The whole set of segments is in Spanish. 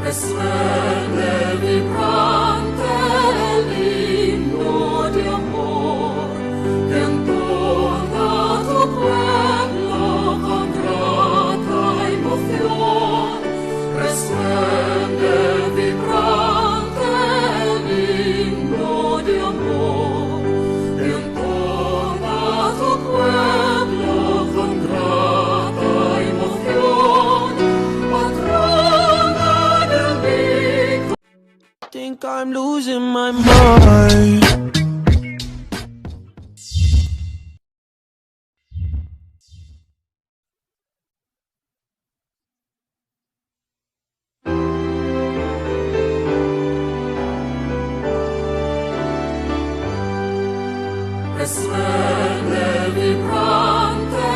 Resuene vibrante el himno de amor que entona tu pueblo con grata emoción. Resuene vibrante el himno de amor que entona tu pueblo con grata emoción. Think I'm losing my mind. Resuene vibrante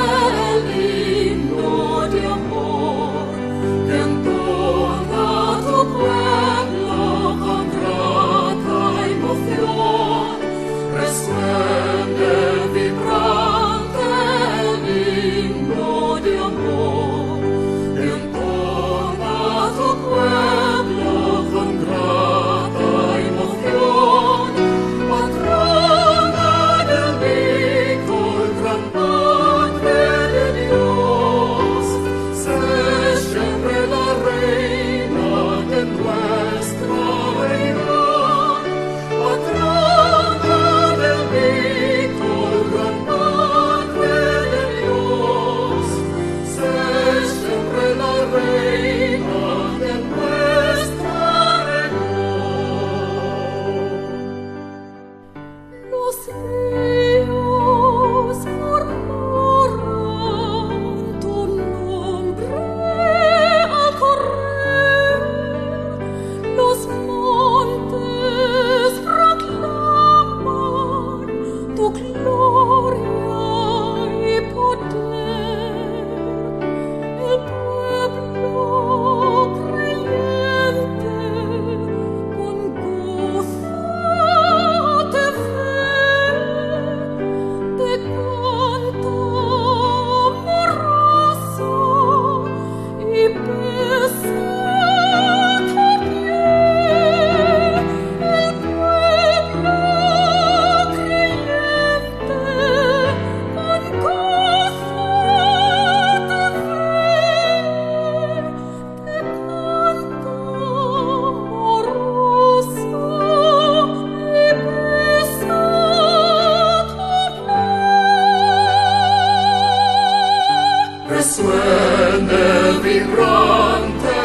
el himno de amor que entona tu pueblo con grata emoción. Resuene vibrante el himno de amor que entona tu pueblo con grata emoción. Patrona del Hijo, el gran Padre de Dios, sé siempre la reina de nuestra región. Patrona del Hijo, el gran Padre de Dios, sé siempre la reina de nuestra región. Los ríos murmuran tu nombre al correr, los montes proclaman tu gloria y poder. El pueblo creyente con gozo te ve, te canta amoroso y besa tu piel. El pueblo creyente con gozo te ve, te canta amoroso y besa tu piel. Resuene vibrante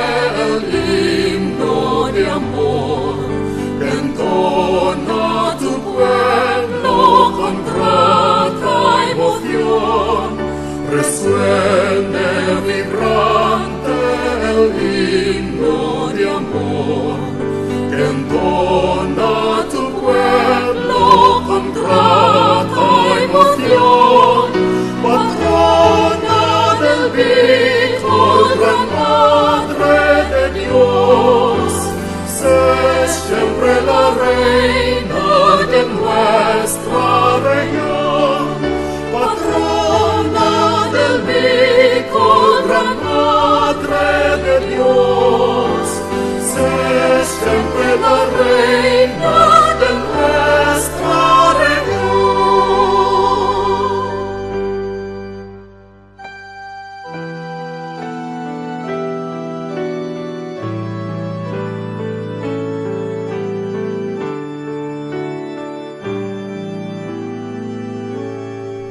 el himno de amor que entona tu pueblo con grata emoción. Resuene vibrante el himno de amor que entona tu pueblo con grata emoción. Patrona del Hijo, gran Madre de Dios, sé siempre la reina de nuestra región. Patrona del Hijo, gran Madre de Dios, sé siempre la reina de nuestra región.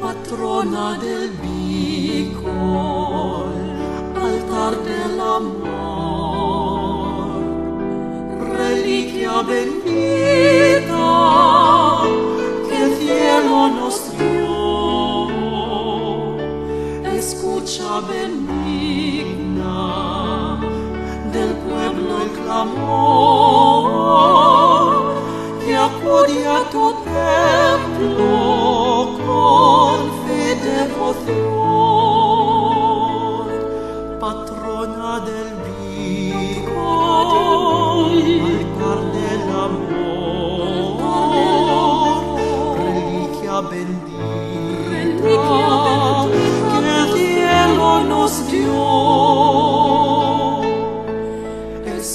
Patrona del Bicol, altar del amor, reliquia bendita que el cielo nos dio. Escucha benigna del pueblo el clamor que acude a tu templo con fe y devoción. Patrona del Bicol, altar del amor, reliquia bendita que el cielo nos dio.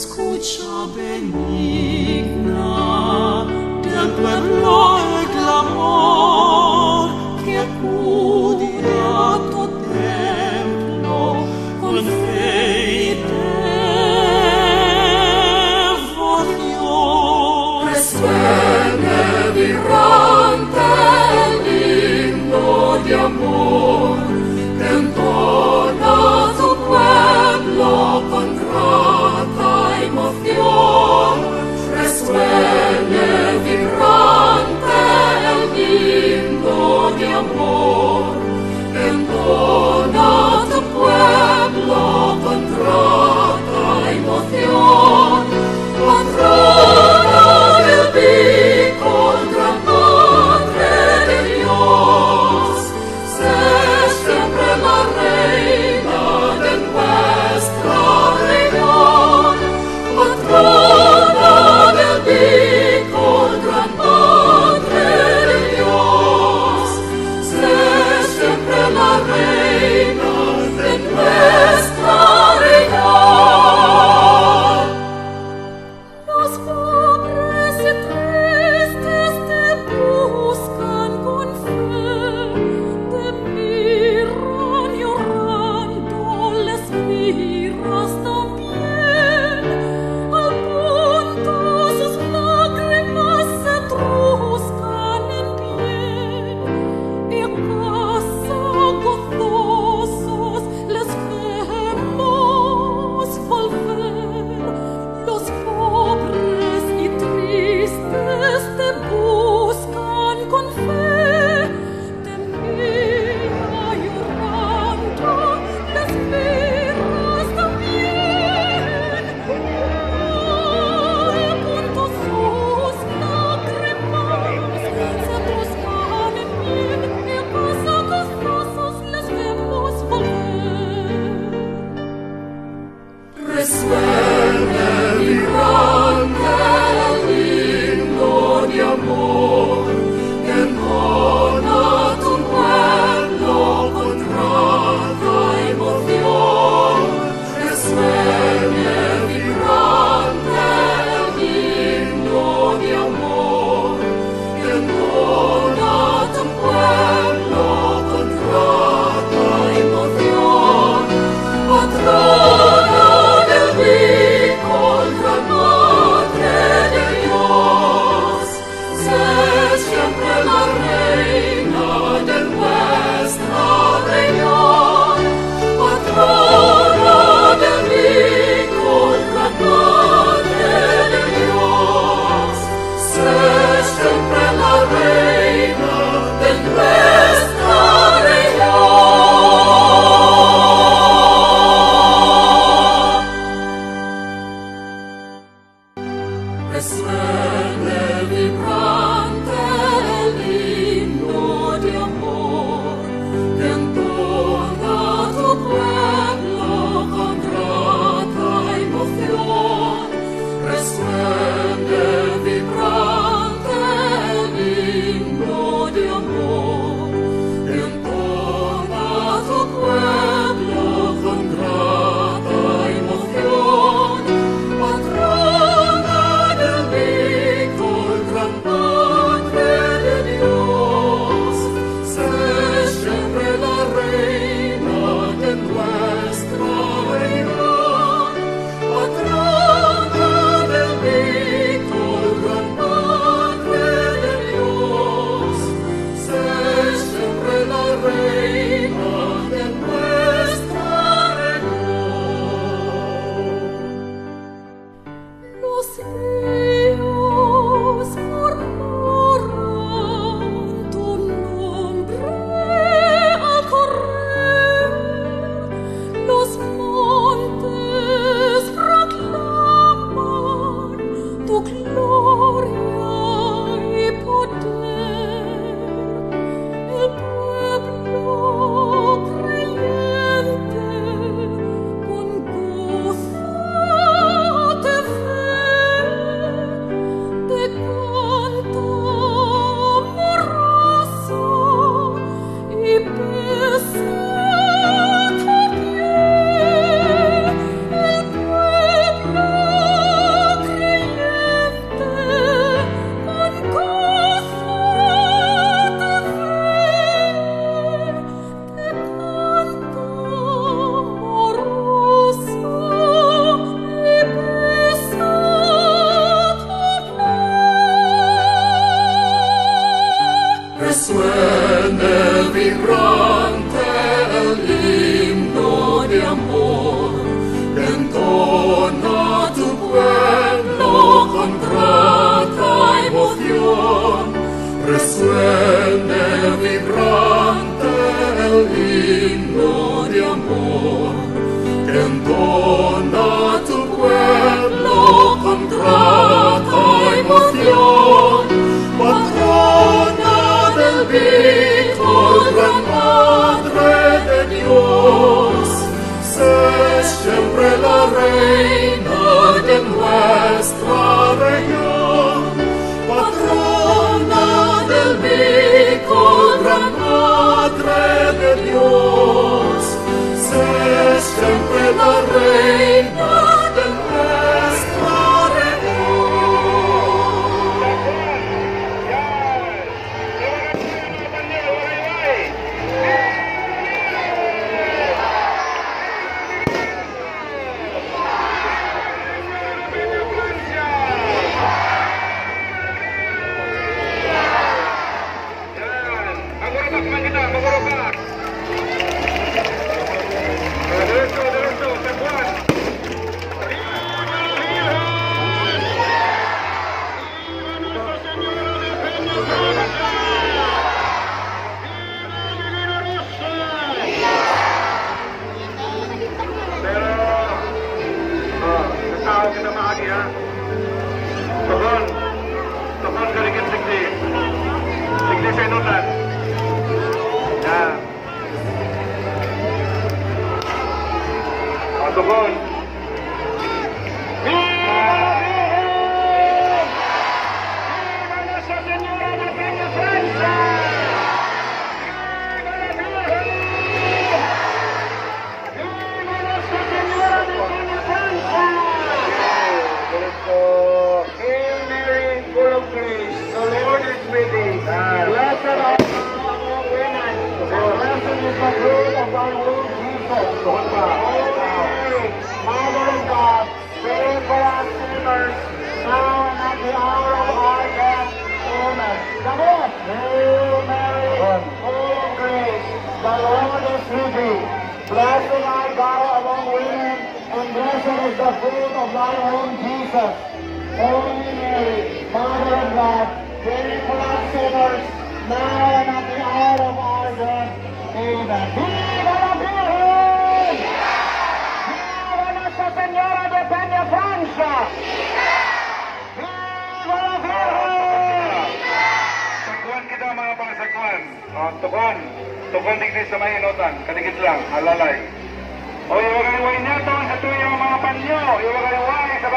escucha benigna del pueblo el clamor que acude a tu templo con fe y devoción. Resuene vibrante el himno de amor que entona tu pueblo con grata emoción. Resuene vibrante el himno de amor que entona tu pueblo con grata emoción. Patrona del Beacon, gran Madre de Dios, sé siempre la reina de nuestra región. Patrona del Beacon, gran Madre de Dios, sé siempre la reina de nuestra región. Los pobres y tristes te buscan con fe, te miran llorando, les miras también, al punto sus lágrimas se truzcan en piel, y a casa gozosos les vemos volver. Los pobres y tristes te buscan con fe, te miran llorando, les miras también, y a punto sus lágrimas se truzcan en piel, y a casa gozosos les vemos volver. Resuene vibrante el himno de amor que entona tu pueblo con grata emoción. Resuene vibrante el himno de amor que entona tu pueblo con grata emoción. Patrona del Beacon, gran Madre de Dios, sé siempre la reina de nuestra región. Patrona del Beacon, gran Madre de Dios, sé siempre la reina de nuestra región. Resuene vibrante el himno de amor que entona tu pueblo con grata emoción. Resuene vibrante el himno de amor que entona tu pueblo con grata emoción. Patrona del Beacon, gran Madre Gran Madre de Dios, sé siempre la reina de nuestra región. Kita maagi ha. Tukon kaligid sigli. Sigli sa inutan. Yan. Tukon. Blessed are you among women, and blessed is the fruit of thy womb, Jesus. Holy Mary, Mother of God, pray for us sinners, now and at the hour of our death. Amen. Come on. Hail Mary, full of grace, the Lord is with thee. Blessed art thou among women, and blessed is the fruit of thy womb, Jesus. Holy Mary, Mother of God, pray for us sinners, now and at the hour of our death. Amen. Viva la Virgen! Viva Nuestra Señora de Peña Francia! Viva la Virgen! Tukuan kita mga pangasagwan. Tukuan digdi sa may inutan. Kaligid lang, halalay. O iwagay-way niya to sa tuyong mga panyo. Iwagay-way sa